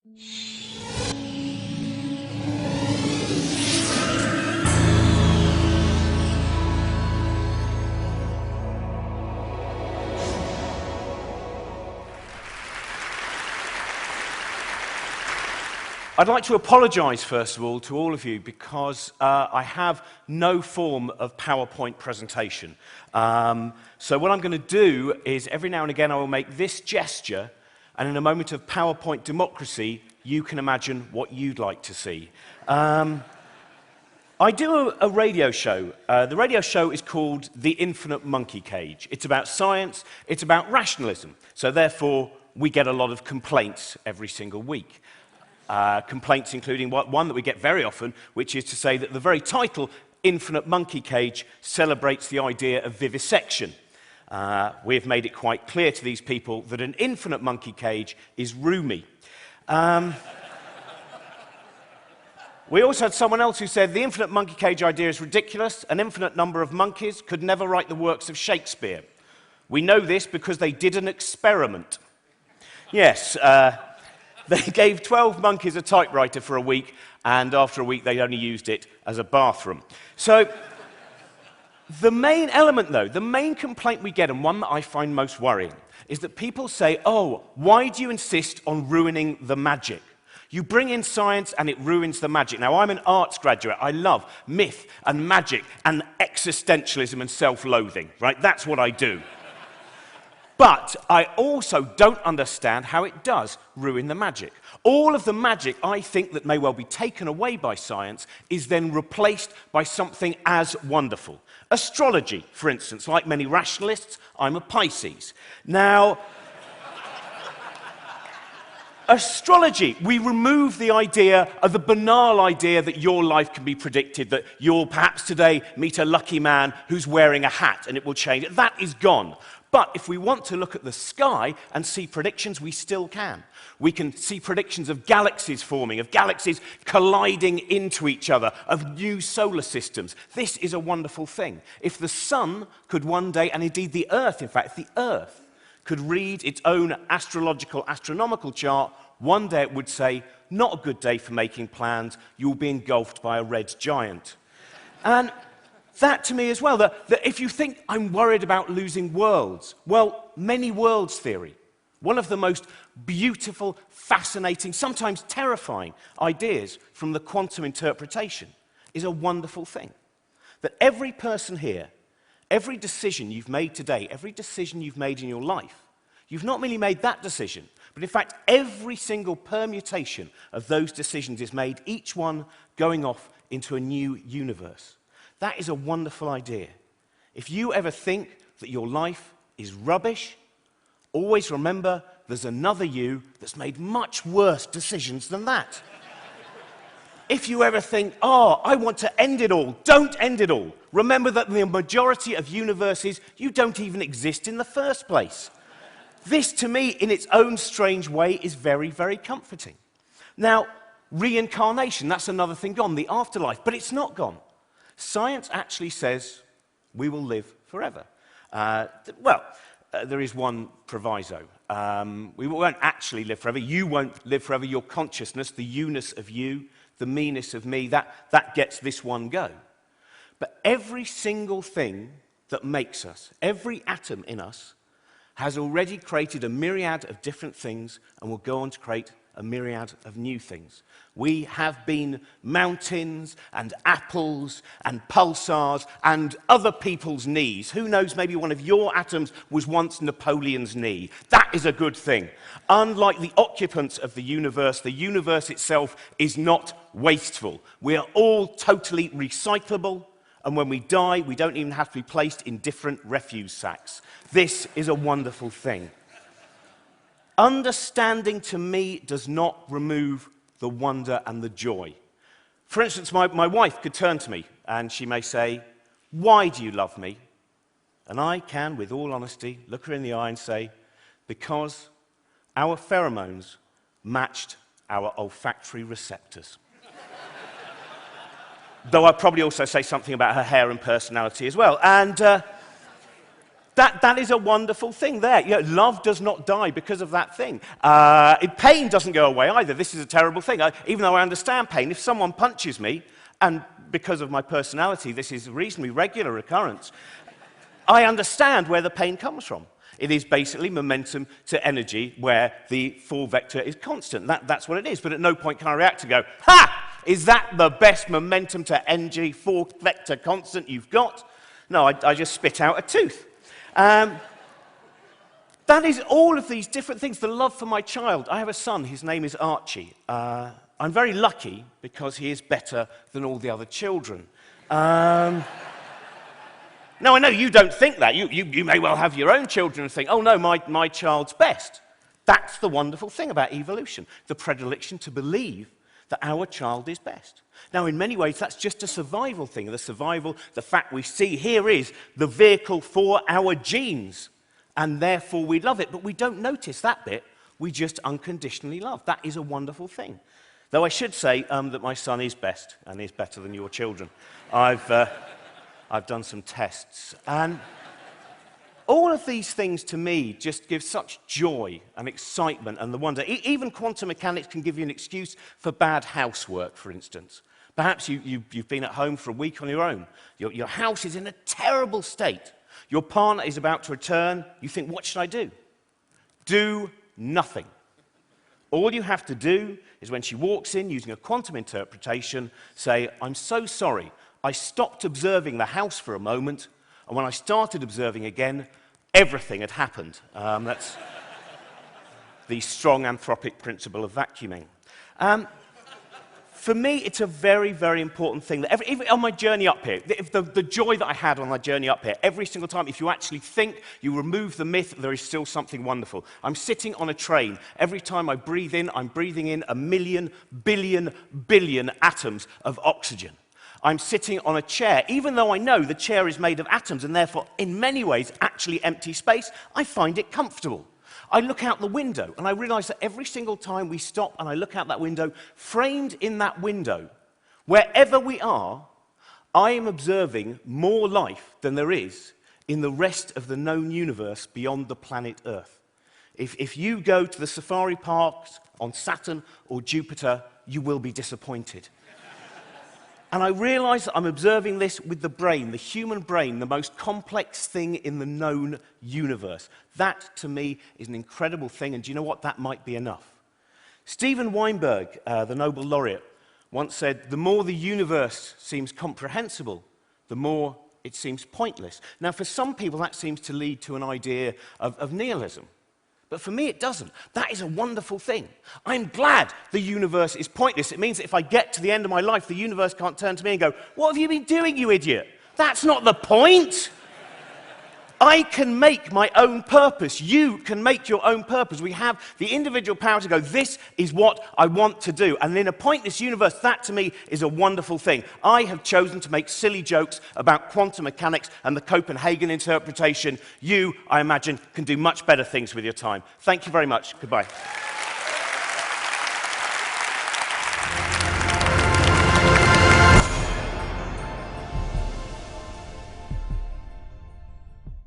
I'd like to apologise, first of all, to all of you because I have no form of PowerPoint presentation. So what I'm going to do is every now and again I will make this gesture, and in a moment of PowerPoint democracy, you can imagine what you'd like to see. I do a radio show. The radio show is called The Infinite Monkey Cage. It's about science, it's about rationalism. So therefore, we get a lot of complaints every single week. Complaints including one that we get very often, which is to say that the very title, Infinite Monkey Cage, celebrates the idea of vivisection. We have made it quite clear to these people that an infinite monkey cage is roomy. We also had someone else who said the infinite monkey cage idea is ridiculous. An infinite number of monkeys could never write the works of Shakespeare. We know this because they did an experiment. Yes, they gave 12 monkeys a typewriter for a week, and after a week they only used it as a bathroom. So, the main element though, the main complaint we get, and one that I find most worrying, is that people say, oh, why do you insist on ruining the magic? You bring in science and it ruins the magic. Now, I'm an arts graduate. I love myth and magic and existentialism and self-loathing, right? That's what I do. But I also don't understand how it does ruin the magic. All of the magic, I think, that may well be taken away by science is then replaced by something as wonderful. Astrology, for instance. Like many rationalists, I'm a Pisces. Now, astrology, we remove the idea of the banal idea that your life can be predicted, that you'll perhaps today meet a lucky man who's wearing a hat and it will change. That is gone. But if we want to look at the sky and see predictions, we still can. We can see predictions of galaxies forming, of galaxies colliding into each other, of new solar systems. This is a wonderful thing. If the sun could one day, and indeed the Earth, in fact, if the Earth could read its own astronomical chart, one day it would say, not a good day for making plans, you'll be engulfed by a red giant. And that to me as well, that if you think I'm worried about losing worlds, well, many worlds theory, one of the most beautiful, fascinating, sometimes terrifying ideas from the quantum interpretation is a wonderful thing. That every person here, every decision you've made today, every decision you've made in your life, you've not merely made that decision, but in fact every single permutation of those decisions is made, each one going off into a new universe. That is a wonderful idea. If you ever think that your life is rubbish, always remember there's another you that's made much worse decisions than that. If you ever think, oh, I want to end it all, don't end it all. Remember that in the majority of universes, you don't even exist in the first place. This, to me, in its own strange way, is very, very comforting. Now, reincarnation, that's another thing gone, the afterlife, but it's not gone. Science actually says we will live forever. There is one proviso. We won't actually live forever. You won't live forever. Your consciousness, the you-ness of you, the me-ness of me, that gets this one go. But every single thing that makes us, every atom in us, has already created a myriad of different things and will go on to create a myriad of new things. We have been mountains and apples and pulsars and other people's knees. Who knows, maybe one of your atoms was once Napoleon's knee. That is a good thing. Unlike the occupants of the universe itself is not wasteful. We are all totally recyclable, and when we die, we don't even have to be placed in different refuse sacks. This is a wonderful thing. Understanding, to me, does not remove the wonder and the joy. For instance, my wife could turn to me and she may say, "Why do you love me?" And I can, with all honesty, look her in the eye and say, "Because our pheromones matched our olfactory receptors." Though I'd probably also say something about her hair and personality as well. And That is a wonderful thing there. You know, love does not die because of that thing. Pain doesn't go away either. This is a terrible thing. Even though I understand pain, if someone punches me, and because of my personality, this is a reasonably regular occurrence, I understand where the pain comes from. It is basically momentum to energy where the force vector is constant. That's what it is. But at no point can I react to go, ha! Is that the best momentum to energy force vector constant you've got? No, I just spit out a tooth. That is all of these different things. The love for my child. I have a son. His name is Archie. I'm very lucky because he is better than all the other children. Now, I know you don't think that. You may well have your own children and think, oh, no, my child's best. That's the wonderful thing about evolution, the predilection to believe that our child is best. Now, in many ways, that's just a survival thing. The fact we see here is the vehicle for our genes, and therefore we love it. But we don't notice that bit. We just unconditionally love. That is a wonderful thing. Though I should say that my son is best, and is better than your children. I've done some tests. And all of these things, to me, just give such joy and excitement and the wonder. Even quantum mechanics can give you an excuse for bad housework, for instance. Perhaps you've been at home for a week on your own. Your house is in a terrible state. Your partner is about to return. You think, what should I do? Do nothing. All you have to do is when she walks in, using a quantum interpretation, say, I'm so sorry. I stopped observing the house for a moment, and when I started observing again, everything had happened. That's the strong anthropic principle of vacuuming. For me, it's a very, very important thing. That even on my journey up here, the joy that I had on my journey up here, every single time, if you actually think, you remove the myth, there is still something wonderful. I'm sitting on a train. Every time I breathe in, I'm breathing in 1,000,000,000 billion atoms of oxygen. I'm sitting on a chair. Even though I know the chair is made of atoms and therefore, in many ways, actually empty space, I find it comfortable. I look out the window and I realize that every single time we stop and I look out that window, framed in that window, wherever we are, I am observing more life than there is in the rest of the known universe beyond the planet Earth. If you go to the safari parks on Saturn or Jupiter, you will be disappointed. And I realize that I'm observing this with the brain, the human brain, the most complex thing in the known universe. That, to me, is an incredible thing, and do you know what? That might be enough. Steven Weinberg, the Nobel laureate, once said, the more the universe seems comprehensible, the more it seems pointless. Now, for some people, that seems to lead to an idea of nihilism. But for me, it doesn't. That is a wonderful thing. I'm glad the universe is pointless. It means that if I get to the end of my life, the universe can't turn to me and go, what have you been doing, you idiot? That's not the point. I can make my own purpose. You can make your own purpose. We have the individual power to go, this is what I want to do. And in a pointless universe, that to me is a wonderful thing. I have chosen to make silly jokes about quantum mechanics and the Copenhagen interpretation. You, I imagine, can do much better things with your time. Thank you very much. Goodbye.